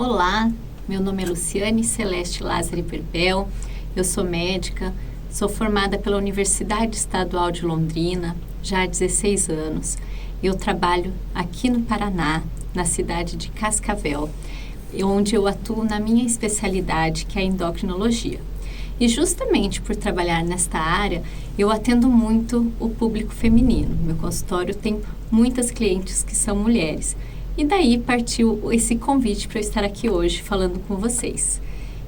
Olá, meu nome é Luciane Celeste Lázari Berbel, eu sou médica, sou formada pela Universidade Estadual de Londrina já há 16 anos. Eu trabalho aqui no Paraná, na cidade de Cascavel, onde eu atuo na minha especialidade, que é a endocrinologia. E justamente por trabalhar nesta área, eu atendo muito o público feminino. Meu consultório tem muitas clientes que são mulheres. E daí partiu esse convite para eu estar aqui hoje falando com vocês.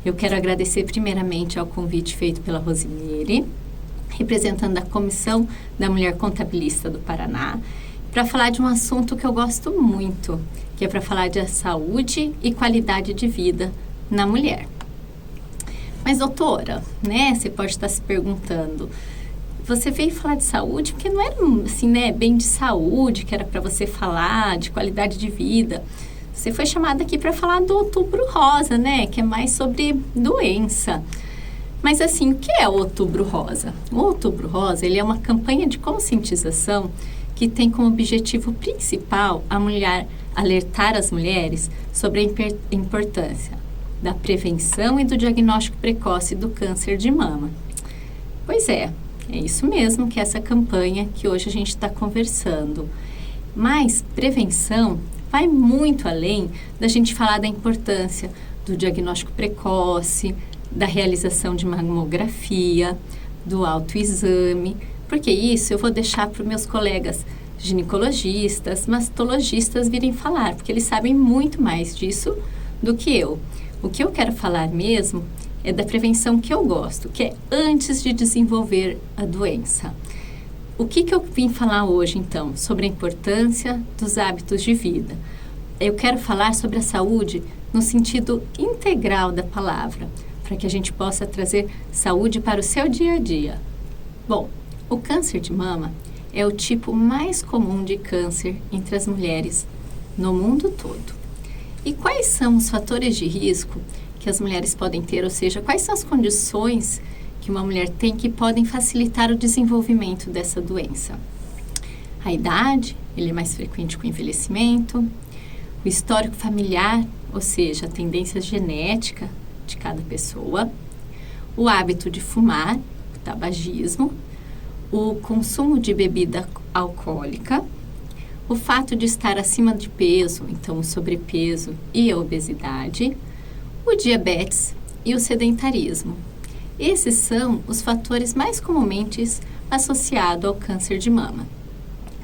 Eu quero agradecer primeiramente ao convite feito pela Rosimeire, representando a Comissão da Mulher Contabilista do Paraná, para falar de um assunto que eu gosto muito, que é para falar de saúde e qualidade de vida na mulher. Mas, doutora, né, você pode estar se perguntando, você veio falar de saúde porque não era assim, né, bem de saúde que era para você falar, de qualidade de vida. Você foi chamada aqui para falar do Outubro Rosa, né, que é mais sobre doença. Mas, assim, o que é o Outubro Rosa? O Outubro Rosa, ele é uma campanha de conscientização que tem como objetivo principal a mulher alertar as mulheres sobre a importância da prevenção e do diagnóstico precoce do câncer de mama. Pois é isso mesmo que é essa campanha que hoje a gente está conversando. Mas prevenção vai muito além da gente falar da importância do diagnóstico precoce, da realização de mamografia, do autoexame, porque isso eu vou deixar para os meus colegas ginecologistas, mastologistas virem falar, porque eles sabem muito mais disso do que eu. O que eu quero falar mesmo é da prevenção que eu gosto, que é antes de desenvolver a doença. O que eu vim falar hoje, então? Sobre a importância dos hábitos de vida. Eu quero falar sobre a saúde no sentido integral da palavra, para que a gente possa trazer saúde para o seu dia a dia. Bom, o câncer de mama é o tipo mais comum de câncer entre as mulheres no mundo todo. E quais são os fatores de risco que as mulheres podem ter, ou seja, quais são as condições que uma mulher tem que podem facilitar o desenvolvimento dessa doença? A idade, ele é mais frequente com o envelhecimento, o histórico familiar, ou seja, a tendência genética de cada pessoa, o hábito de fumar, o tabagismo, o consumo de bebida alcoólica, o fato de estar acima de peso, então o sobrepeso e a obesidade, o diabetes e o sedentarismo. Esses são os fatores mais comumente associados ao câncer de mama.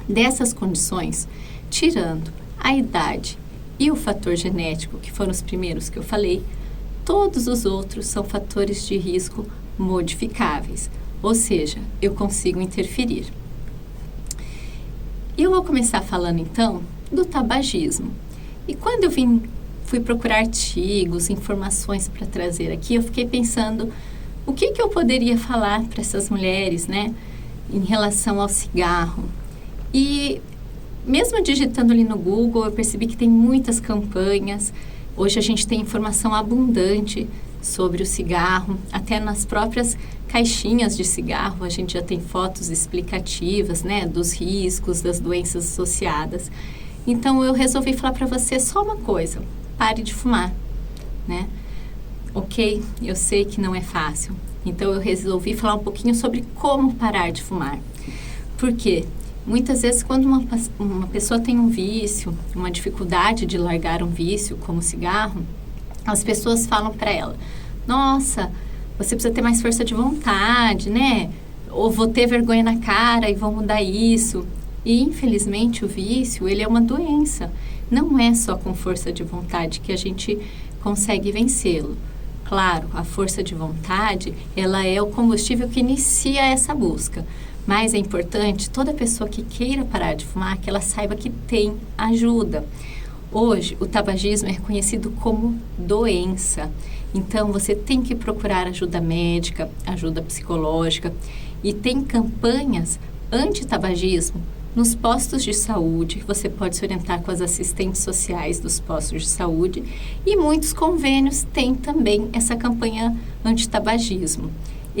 Dessas condições, tirando a idade e o fator genético, que foram os primeiros que eu falei, todos os outros são fatores de risco modificáveis, ou seja, eu consigo interferir. Eu vou começar falando, então, do tabagismo. E quando eu fui procurar artigos, informações para trazer aqui, eu fiquei pensando o que eu poderia falar para essas mulheres, né, em relação ao cigarro. E mesmo digitando ali no Google, eu percebi que tem muitas campanhas. Hoje a gente tem informação abundante sobre o cigarro, até nas próprias caixinhas de cigarro a gente já tem fotos explicativas, né, dos riscos, das doenças associadas. Então eu resolvi falar para você só uma coisa: pare de fumar, né? Ok, eu sei que não é fácil, então eu resolvi falar um pouquinho sobre como parar de fumar. Por quê? Muitas vezes quando uma pessoa tem um vício, uma dificuldade de largar um vício como cigarro, as pessoas falam para ela: nossa, você precisa ter mais força de vontade, né? Ou vou ter vergonha na cara e vou mudar isso. E, infelizmente, o vício, ele é uma doença. Não é só com força de vontade que a gente consegue vencê-lo. Claro, a força de vontade, ela é o combustível que inicia essa busca. Mas é importante, toda pessoa que queira parar de fumar, que ela saiba que tem ajuda. Hoje, o tabagismo é reconhecido como doença. Então, você tem que procurar ajuda médica, ajuda psicológica. E tem campanhas anti-tabagismo nos postos de saúde. Você pode se orientar com as assistentes sociais dos postos de saúde. E muitos convênios têm também essa campanha anti-tabagismo.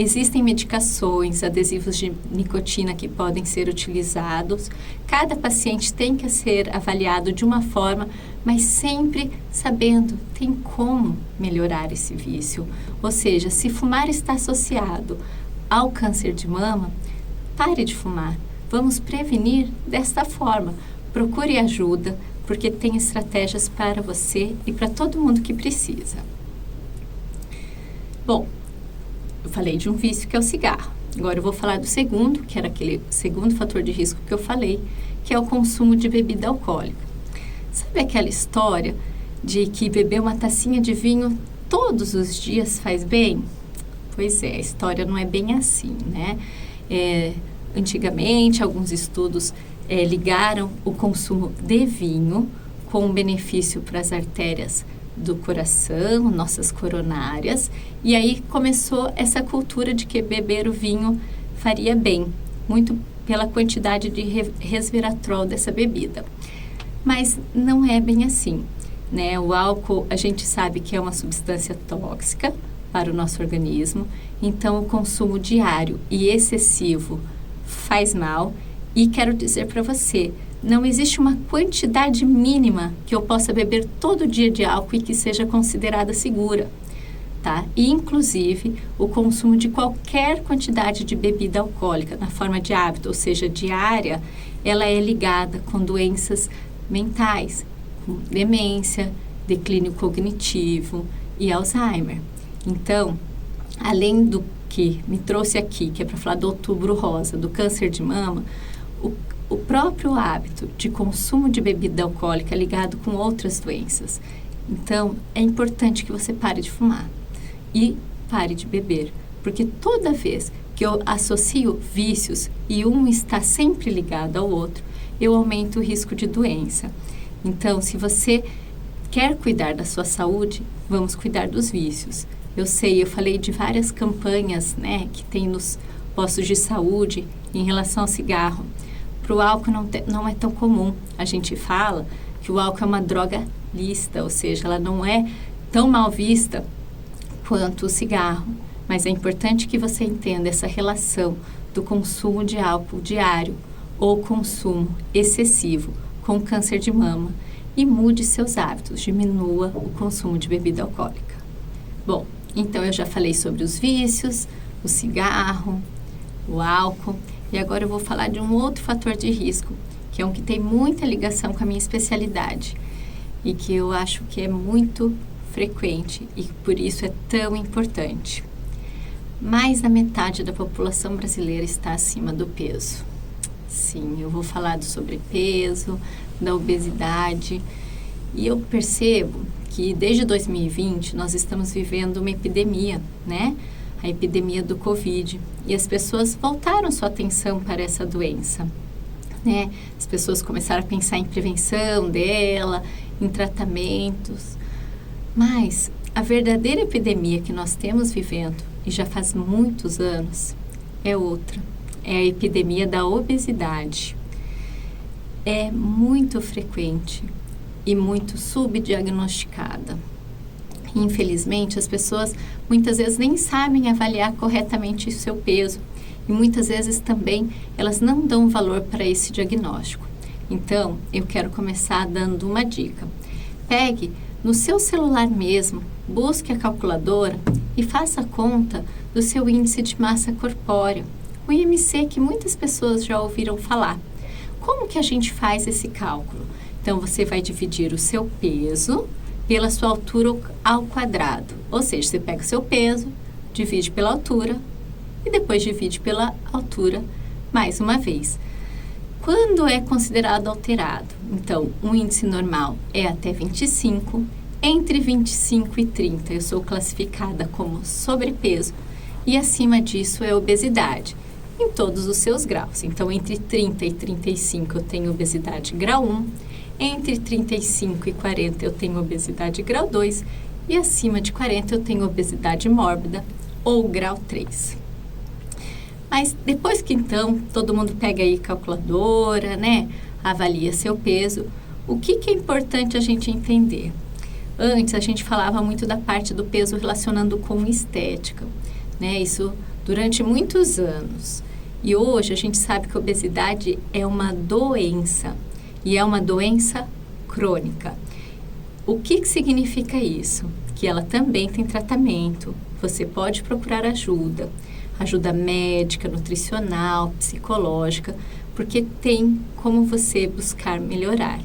Existem medicações, adesivos de nicotina que podem ser utilizados. Cada paciente tem que ser avaliado de uma forma, mas sempre sabendo, tem como melhorar esse vício. Ou seja, se fumar está associado ao câncer de mama, pare de fumar. Vamos prevenir desta forma. Procure ajuda, porque tem estratégias para você e para todo mundo que precisa. Bom, eu falei de um vício que é o cigarro. Agora eu vou falar do segundo, que era aquele segundo fator de risco que eu falei, que é o consumo de bebida alcoólica. Sabe aquela história de que beber uma tacinha de vinho todos os dias faz bem? Pois é, a história não é bem assim, né? Antigamente, alguns estudos ligaram o consumo de vinho com benefício para as artérias do coração, nossas coronárias, e aí começou essa cultura de que beber o vinho faria bem, muito pela quantidade de resveratrol dessa bebida. Mas não é bem assim, né? O álcool, a gente sabe que é uma substância tóxica para o nosso organismo, então o consumo diário e excessivo faz mal, e quero dizer para você, não existe uma quantidade mínima que eu possa beber todo dia de álcool e que seja considerada segura, tá? E, inclusive, o consumo de qualquer quantidade de bebida alcoólica na forma de hábito, ou seja, diária, ela é ligada com doenças mentais, com demência, declínio cognitivo e Alzheimer. Então, além do que me trouxe aqui, que é para falar do Outubro Rosa, do câncer de mama, o próprio hábito de consumo de bebida alcoólica é ligado com outras doenças. Então, é importante que você pare de fumar e pare de beber, porque toda vez que eu associo vícios e um está sempre ligado ao outro, eu aumento o risco de doença. Então, se você quer cuidar da sua saúde, vamos cuidar dos vícios. Eu sei, eu falei de várias campanhas, né, que tem nos postos de saúde em relação ao cigarro. Para o álcool não é tão comum. A gente fala que o álcool é uma droga lícita, ou seja, ela não é tão mal vista quanto o cigarro. Mas é importante que você entenda essa relação do consumo de álcool diário ou consumo excessivo com câncer de mama e mude seus hábitos, diminua o consumo de bebida alcoólica. Bom, então eu já falei sobre os vícios, o cigarro, o álcool, e agora eu vou falar de um outro fator de risco, que é um que tem muita ligação com a minha especialidade e que eu acho que é muito frequente e por isso é tão importante. Mais da metade da população brasileira está acima do peso. Sim, eu vou falar do sobrepeso, da obesidade, e eu percebo que desde 2020 nós estamos vivendo uma epidemia, né? A epidemia do Covid, e as pessoas voltaram sua atenção para essa doença, né? As pessoas começaram a pensar em prevenção dela, em tratamentos, mas a verdadeira epidemia que nós temos vivendo, e já faz muitos anos, é outra, é a epidemia da obesidade. É muito frequente e muito subdiagnosticada. Infelizmente, as pessoas muitas vezes nem sabem avaliar corretamente o seu peso e muitas vezes também elas não dão valor para esse diagnóstico. Então, eu quero começar dando uma dica. Pegue no seu celular mesmo, busque a calculadora e faça a conta do seu índice de massa corpórea, o IMC, que muitas pessoas já ouviram falar. Como que a gente faz esse cálculo? Então, você vai dividir o seu peso pela sua altura ao quadrado. Ou seja, você pega o seu peso, divide pela altura e depois divide pela altura mais uma vez. Quando é considerado alterado? Então, um índice normal é até 25, entre 25 e 30 eu sou classificada como sobrepeso e acima disso é obesidade, em todos os seus graus. Então, entre 30 e 35 eu tenho obesidade grau 1, entre 35 e 40 eu tenho obesidade grau 2 e acima de 40 eu tenho obesidade mórbida ou grau 3. Mas depois que então todo mundo pega aí calculadora, né, avalia seu peso, o que é importante a gente entender? Antes a gente falava muito da parte do peso relacionando com estética, né, isso durante muitos anos. E hoje a gente sabe que a obesidade é uma doença, e é uma doença crônica. O que significa isso? Que ela também tem tratamento, você pode procurar ajuda médica, nutricional, psicológica, porque tem como você buscar melhorar.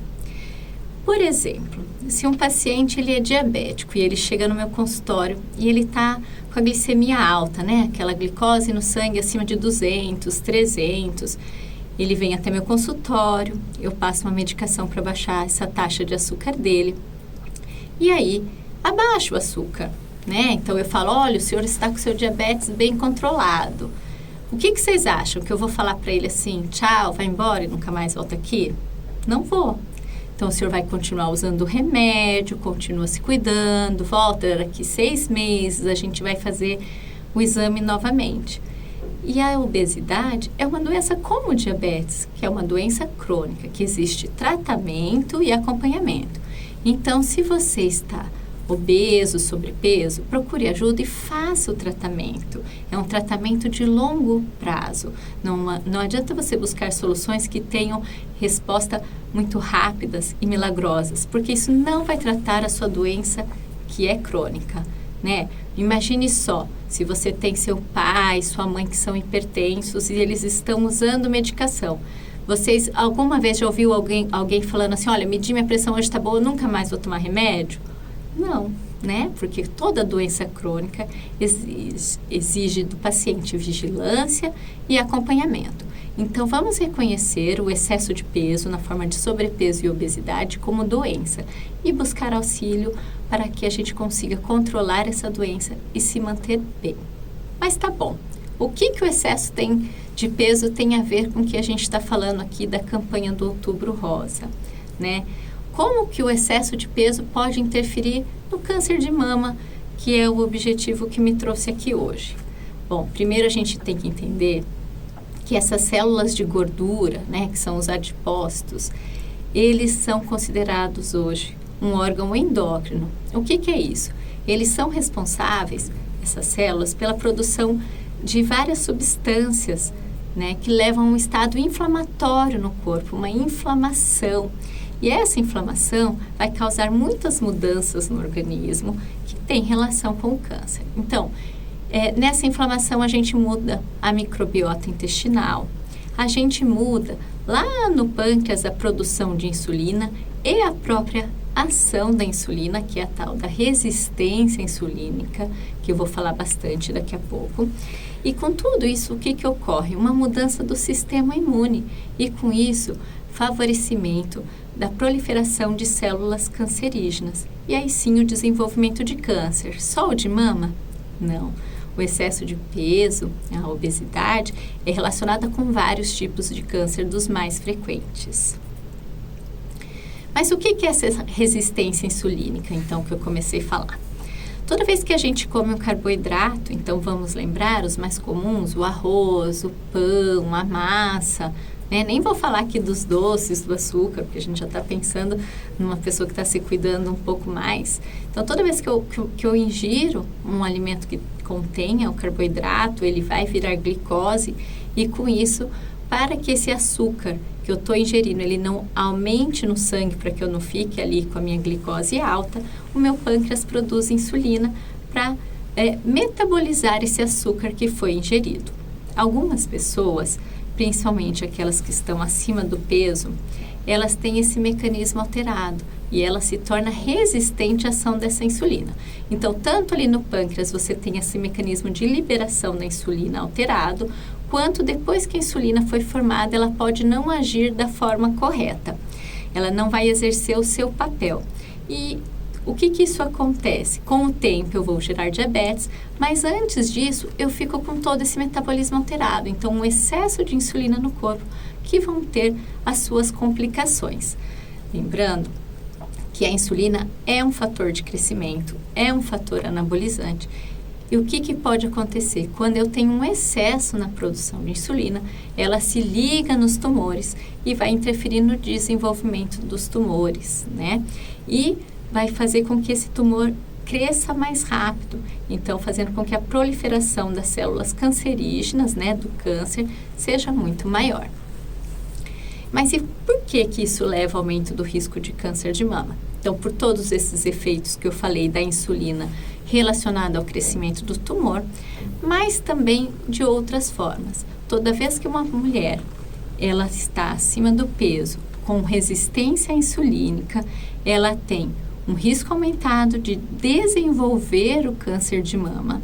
Por exemplo, se um paciente ele é diabético e ele chega no meu consultório e ele está com a glicemia alta, né? Aquela glicose no sangue acima de 200, 300, ele vem até meu consultório, eu passo uma medicação para baixar essa taxa de açúcar dele. E aí, abaixo o açúcar, né? Então, eu falo, olha, o senhor está com o seu diabetes bem controlado. O que vocês acham? Que eu vou falar para ele assim, tchau, vai embora e nunca mais volta aqui? Não vou. Então, o senhor vai continuar usando o remédio, continua se cuidando, volta daqui 6 meses, a gente vai fazer o exame novamente. E a obesidade é uma doença como o diabetes, que é uma doença crônica, que existe tratamento e acompanhamento. Então, se você está obeso, sobrepeso, procure ajuda e faça o tratamento. É um tratamento de longo prazo. Não adianta você buscar soluções que tenham resposta muito rápidas e milagrosas, porque isso não vai tratar a sua doença que é crônica, né? Imagine só, se você tem seu pai, sua mãe que são hipertensos e eles estão usando medicação. Vocês alguma vez já ouviu alguém falando assim, olha, medi minha pressão hoje, tá boa, eu nunca mais vou tomar remédio? Não, né? Porque toda doença crônica exige do paciente vigilância e acompanhamento. Então, vamos reconhecer o excesso de peso na forma de sobrepeso e obesidade como doença e buscar auxílio para que a gente consiga controlar essa doença e se manter bem. Mas tá bom, o que o excesso de peso tem a ver com o que a gente está falando aqui da campanha do Outubro Rosa, né? Como que o excesso de peso pode interferir no câncer de mama, que é o objetivo que me trouxe aqui hoje? Bom, primeiro a gente tem que entender que essas células de gordura, né, que são os adipócitos, eles são considerados hoje um órgão endócrino. O que é isso? Eles são responsáveis, essas células, pela produção de várias substâncias, né, que levam a um estado inflamatório no corpo, uma inflamação. E essa inflamação vai causar muitas mudanças no organismo que tem relação com o câncer. Então, nessa inflamação a gente muda a microbiota intestinal, a gente muda lá no pâncreas a produção de insulina e a própria ação da insulina, que é a tal da resistência insulínica, que eu vou falar bastante daqui a pouco. E com tudo isso, o que ocorre? Uma mudança do sistema imune e com isso, favorecimento da proliferação de células cancerígenas. E aí sim o desenvolvimento de câncer. Só o de mama? Não. O excesso de peso, a obesidade, é relacionada com vários tipos de câncer dos mais frequentes. Mas o que é essa resistência insulínica, então, que eu comecei a falar? Toda vez que a gente come um carboidrato, então vamos lembrar os mais comuns, o arroz, o pão, a massa, né? Nem vou falar aqui dos doces, do açúcar, porque a gente já está pensando numa pessoa que está se cuidando um pouco mais. Então, toda vez que eu ingiro um alimento que contenha o carboidrato, ele vai virar glicose e com isso, para que esse açúcar que eu estou ingerindo, ele não aumente no sangue para que eu não fique ali com a minha glicose alta, o meu pâncreas produz insulina para metabolizar esse açúcar que foi ingerido. Algumas pessoas, principalmente aquelas que estão acima do peso, elas têm esse mecanismo alterado e ela se torna resistente à ação dessa insulina. Então, tanto ali no pâncreas você tem esse mecanismo de liberação da insulina alterado, quanto depois que a insulina foi formada, ela pode não agir da forma correta. Ela não vai exercer o seu papel. E o que isso acontece? Com o tempo eu vou gerar diabetes, mas antes disso eu fico com todo esse metabolismo alterado. Então, um excesso de insulina no corpo que vão ter as suas complicações. Lembrando que a insulina é um fator de crescimento, é um fator anabolizante. E o que pode acontecer? Quando eu tenho um excesso na produção de insulina, ela se liga nos tumores e vai interferir no desenvolvimento dos tumores, né? E vai fazer com que esse tumor cresça mais rápido, então fazendo com que a proliferação das células cancerígenas, né, do câncer, seja muito maior. Mas e por que isso leva ao aumento do risco de câncer de mama? Então, por todos esses efeitos que eu falei da insulina relacionada ao crescimento do tumor, mas também de outras formas. Toda vez que uma mulher ela está acima do peso, com resistência insulínica, ela tem um risco aumentado de desenvolver o câncer de mama.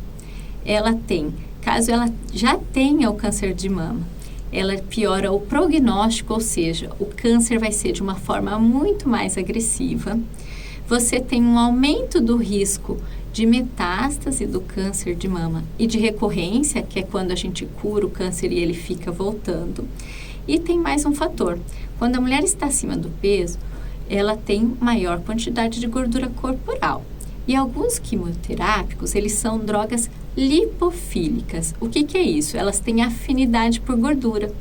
Ela tem, caso ela já tenha o câncer de mama, ela piora o prognóstico, ou seja, o câncer vai ser de uma forma muito mais agressiva. Você tem um aumento do risco de metástase do câncer de mama e de recorrência, que é quando a gente cura o câncer e ele fica voltando. E tem mais um fator. Quando a mulher está acima do peso, ela tem maior quantidade de gordura corporal. E alguns quimioterápicos, eles são drogas lipofílicas. O que é isso? Elas têm afinidade por gordura.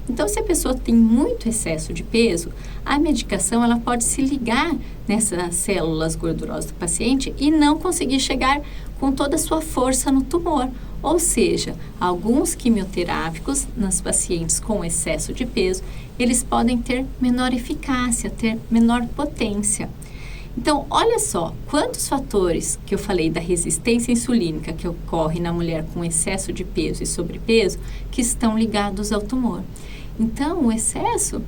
Então, se a pessoa tem muito excesso de peso, a medicação ela pode se ligar nessas células gordurosas do paciente e não conseguir chegar com toda a sua força no tumor. Ou seja, alguns quimioterápicos nas pacientes com excesso de peso, eles podem ter menor eficácia, ter menor potência. Então, olha só, quantos fatores que eu falei da resistência insulínica que ocorre na mulher com excesso de peso e sobrepeso que estão ligados ao tumor. Então, o excesso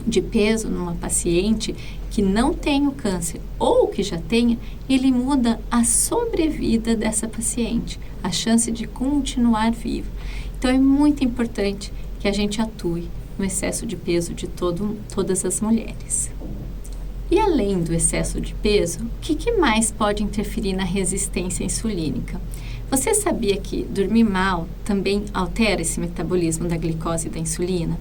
de peso numa paciente que não tem o câncer ou que já tenha, ele muda a sobrevida dessa paciente, a chance de continuar viva. Então, é muito importante que a gente atue no excesso de peso de todas as mulheres. E além do excesso de peso, o que mais pode interferir na resistência insulínica? Você sabia que dormir mal também altera esse metabolismo da glicose e da insulina?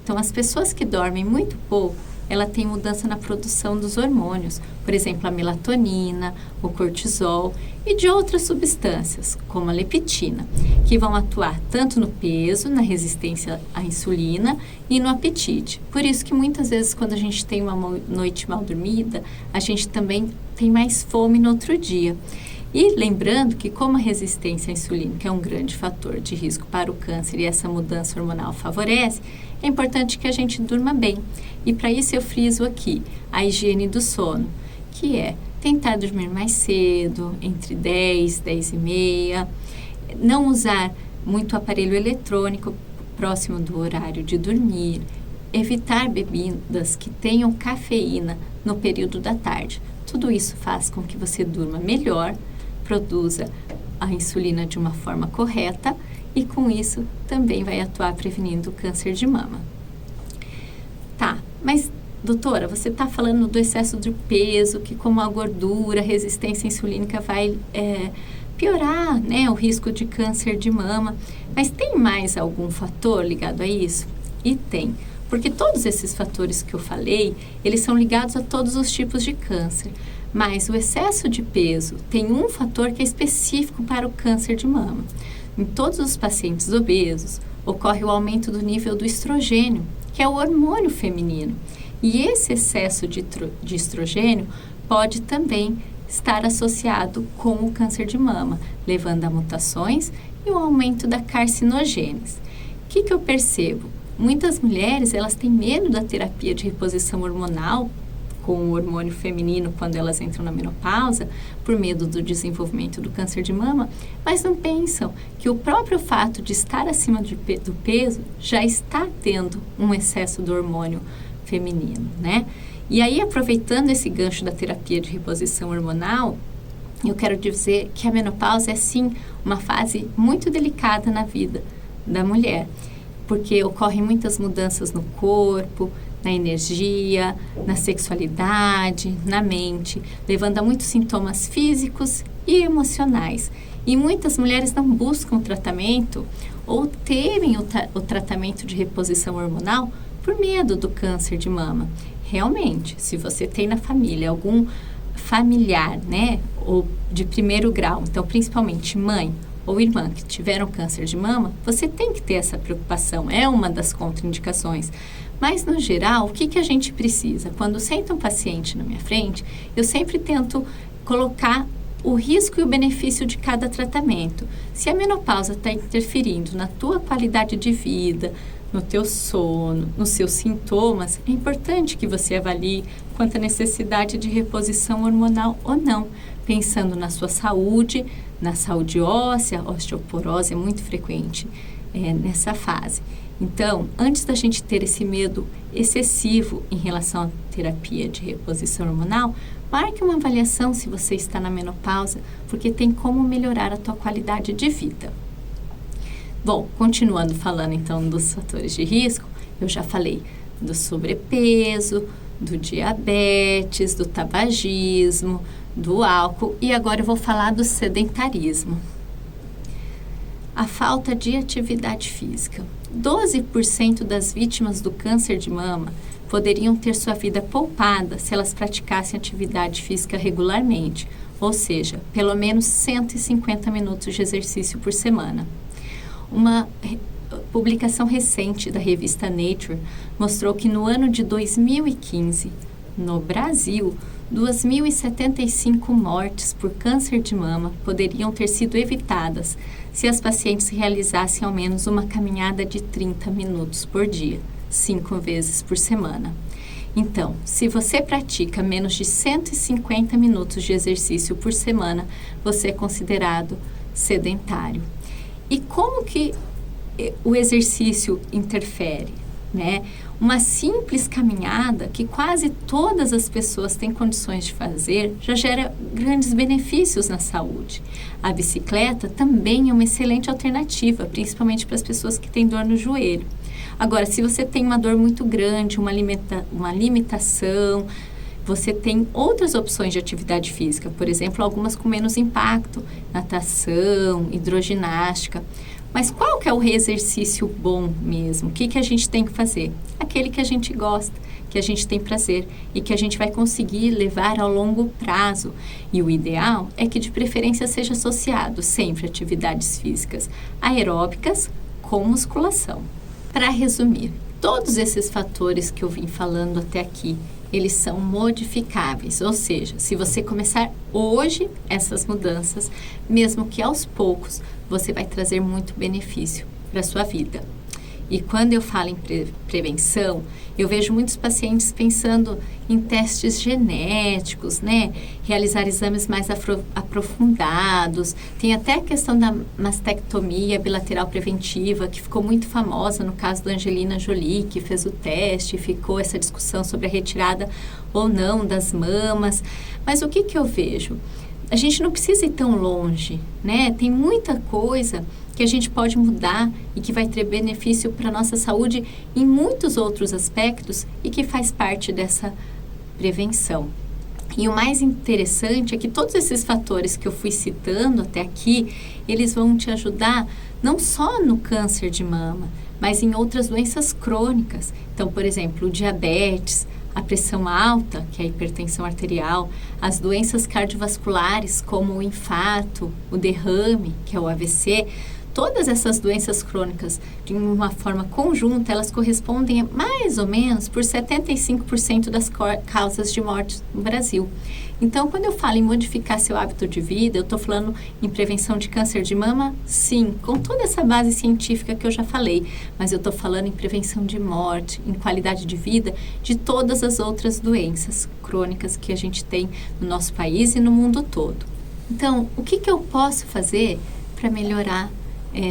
Então, as pessoas que dormem muito pouco, ela tem mudança na produção dos hormônios, por exemplo, a melatonina, o cortisol e de outras substâncias, como a leptina, que vão atuar tanto no peso, na resistência à insulina e no apetite. Por isso que muitas vezes quando a gente tem uma noite mal dormida, a gente também tem mais fome no outro dia. E lembrando que como a resistência à insulínica é um grande fator de risco para o câncer e essa mudança hormonal favorece, é importante que a gente durma bem. E para isso eu friso aqui a higiene do sono, que é tentar dormir mais cedo, entre 10, 10 e meia, não usar muito aparelho eletrônico próximo do horário de dormir, evitar bebidas que tenham cafeína no período da tarde. Tudo isso faz com que você durma melhor, produza a insulina de uma forma correta e com isso também vai atuar prevenindo o câncer de mama. Tá, mas doutora, você está falando do excesso de peso, que como a gordura, a resistência insulínica vai piorar, né, o risco de câncer de mama. Mas tem mais algum fator ligado a isso? E tem, porque todos esses fatores que eu falei, eles são ligados a todos os tipos de câncer. Mas o excesso de peso tem um fator que é específico para o câncer de mama. Em todos os pacientes obesos, ocorre o aumento do nível do estrogênio, que é o hormônio feminino. E esse excesso de estrogênio pode também estar associado com o câncer de mama, levando a mutações e o aumento da carcinogênese. O que eu percebo? Muitas mulheres, elas têm medo da terapia de reposição hormonal com o hormônio feminino quando elas entram na menopausa, por medo do desenvolvimento do câncer de mama, mas não pensam que o próprio fato de estar acima do peso já está tendo um excesso do hormônio feminino, né? E aí, aproveitando esse gancho da terapia de reposição hormonal, eu quero dizer que a menopausa é, sim, uma fase muito delicada na vida da mulher, porque ocorrem muitas mudanças no corpo, na energia, na sexualidade, na mente, levando a muitos sintomas físicos e emocionais. E muitas mulheres não buscam tratamento ou temem o tratamento de reposição hormonal por medo do câncer de mama. Realmente, se você tem na família algum familiar, né, ou de primeiro grau, então principalmente mãe ou irmã que tiveram câncer de mama, você tem que ter essa preocupação, é uma das contraindicações. Mas, no geral, o que a gente precisa? Quando senta um paciente na minha frente, eu sempre tento colocar o risco e o benefício de cada tratamento. Se a menopausa está interferindo na tua qualidade de vida, no teu sono, nos seus sintomas, é importante que você avalie quanto à necessidade de reposição hormonal ou não, pensando na sua saúde, na saúde óssea. A osteoporose é muito frequente nessa fase. Então, antes da gente ter esse medo excessivo em relação à terapia de reposição hormonal, marque uma avaliação se você está na menopausa, porque tem como melhorar a tua qualidade de vida. Bom, continuando falando então dos fatores de risco, eu já falei do sobrepeso, do diabetes, do tabagismo, do álcool e agora eu vou falar do sedentarismo. A falta de atividade física. 12% das vítimas do câncer de mama poderiam ter sua vida poupada se elas praticassem atividade física regularmente, ou seja, pelo menos 150 minutos de exercício por semana. Uma publicação recente da revista Nature mostrou que no ano de 2015, no Brasil, 2.075 mortes por câncer de mama poderiam ter sido evitadas se as pacientes realizassem ao menos uma caminhada de 30 minutos por dia, 5 vezes por semana. Então, se você pratica menos de 150 minutos de exercício por semana, você é considerado sedentário. E como que o exercício interfere, né? Uma simples caminhada, que quase todas as pessoas têm condições de fazer, já gera grandes benefícios na saúde. A bicicleta também é uma excelente alternativa, principalmente para as pessoas que têm dor no joelho. Agora, se você tem uma dor muito grande, uma limitação, você tem outras opções de atividade física, por exemplo, algumas com menos impacto, natação, hidroginástica. Mas qual que é o exercício bom mesmo? O que a gente tem que fazer? Aquele que a gente gosta, que a gente tem prazer e que a gente vai conseguir levar ao longo prazo. E o ideal é que de preferência seja associado sempre a atividades físicas aeróbicas com musculação. Para resumir, todos esses fatores que eu vim falando até aqui, eles são modificáveis, ou seja, se você começar hoje essas mudanças, mesmo que aos poucos, você vai trazer muito benefício para a sua vida. E quando eu falo em prevenção, eu vejo muitos pacientes pensando em testes genéticos, né? Realizar exames mais aprofundados. Tem até a questão da mastectomia bilateral preventiva, que ficou muito famosa no caso da Angelina Jolie, que fez o teste, ficou essa discussão sobre a retirada ou não das mamas. Mas o que eu vejo? A gente não precisa ir tão longe, né? Tem muita coisa que a gente pode mudar e que vai ter benefício para a nossa saúde em muitos outros aspectos e que faz parte dessa prevenção. E o mais interessante é que todos esses fatores que eu fui citando até aqui, eles vão te ajudar não só no câncer de mama, mas em outras doenças crônicas. Então, por exemplo, o diabetes, a pressão alta, que é a hipertensão arterial, as doenças cardiovasculares, como o infarto, o derrame, que é o AVC, todas essas doenças crônicas, de uma forma conjunta, elas correspondem a mais ou menos por 75% das causas de morte no Brasil. Então, quando eu falo em modificar seu hábito de vida, eu estou falando em prevenção de câncer de mama? Sim, com toda essa base científica que eu já falei, mas eu estou falando em prevenção de morte, em qualidade de vida de todas as outras doenças crônicas que a gente tem no nosso país e no mundo todo. Então, o que eu posso fazer para melhorar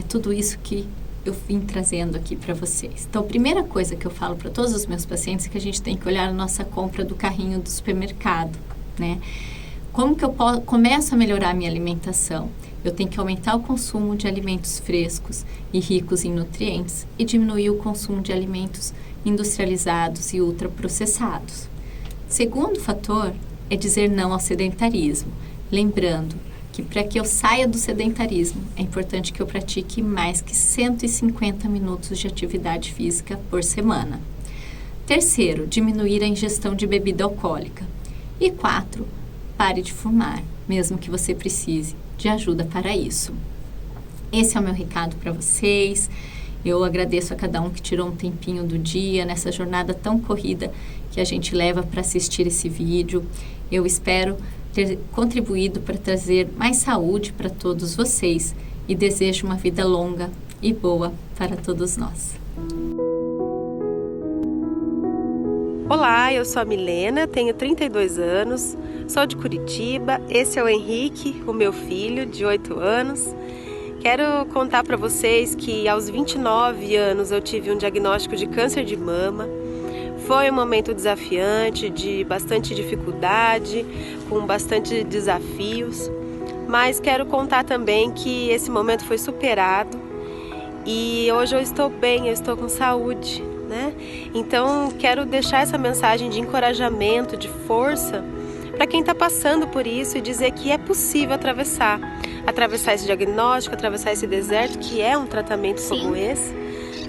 tudo isso que eu vim trazendo aqui para vocês? Então, a primeira coisa que eu falo para todos os meus pacientes é que a gente tem que olhar a nossa compra do carrinho do supermercado, né? Como que eu começo a melhorar a minha alimentação? Eu tenho que aumentar o consumo de alimentos frescos e ricos em nutrientes e diminuir o consumo de alimentos industrializados e ultraprocessados. Segundo fator é dizer não ao sedentarismo, lembrando que para que eu saia do sedentarismo, é importante que eu pratique mais que 150 minutos de atividade física por semana. Terceiro, diminuir a ingestão de bebida alcoólica. E 4, pare de fumar, mesmo que você precise de ajuda para isso. Esse é o meu recado para vocês. Eu agradeço a cada um que tirou um tempinho do dia nessa jornada tão corrida que a gente leva para assistir esse vídeo. Eu espero ter contribuído para trazer mais saúde para todos vocês e desejo uma vida longa e boa para todos nós. Olá, eu sou a Milena, tenho 32 anos, sou de Curitiba. Esse é o Henrique, o meu filho de 8 anos. Quero contar para vocês que aos 29 anos eu tive um diagnóstico de câncer de mama. Foi um momento desafiante, de bastante dificuldade, com bastante desafios, mas quero contar também que esse momento foi superado e hoje eu estou bem, eu estou com saúde, né? Então quero deixar essa mensagem de encorajamento, de força para quem está passando por isso e dizer que é possível atravessar esse diagnóstico, atravessar esse deserto, que é um tratamento como esse,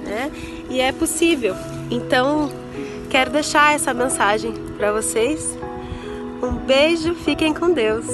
né? E é possível. Então quero deixar essa mensagem para vocês. Um beijo, fiquem com Deus.